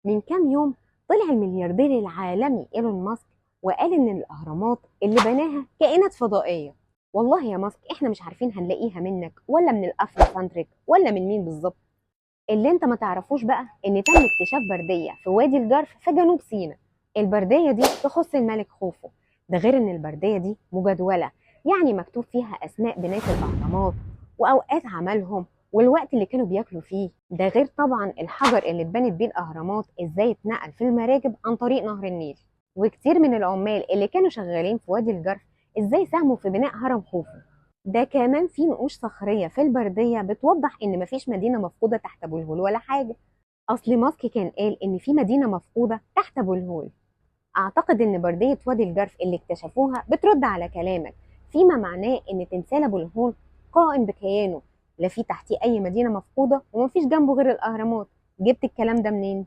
من كام يوم طلع الملياردير العالمي إيلون ماسك وقال إن الأهرامات اللي بناها كائنات فضائية. والله يا ماسك إحنا مش عارفين هنلاقيها منك ولا من الأفروسنتريك ولا من مين بالظبط. اللي انت ما تعرفوش بقى إن تم اكتشاف بردية في وادي الجرف في جنوب سيناء. البردية دي تخص الملك خوفو. ده غير إن البردية دي مجدولة، يعني مكتوب فيها أسماء بناة الأهرامات وأوقات عملهم والوقت اللي كانوا بياكلوا فيه. ده غير طبعا الحجر اللي اتبنت بيه الأهرامات ازاي اتنقل في المراكب عن طريق نهر النيل. وكتير من العمال اللي كانوا شغالين في وادي الجرف ازاي ساهموا في بناء هرم خوفو. ده كمان في نقوش صخرية في البردية بتوضح إن مفيش مدينة مفقودة تحت أبو الهول ولا حاجة. أصل ماسك كان قال إن في مدينة مفقودة تحت أبو الهول. أعتقد إن بردية وادي الجرف اللي اكتشفوها بترد على كلامك، فيما معناه إن تمثال أبو الهول قائم بكيانه، لا في تحتيه أي مدينة مفقودة ومفيش جنبه غير الأهرامات. جبت الكلام ده منين؟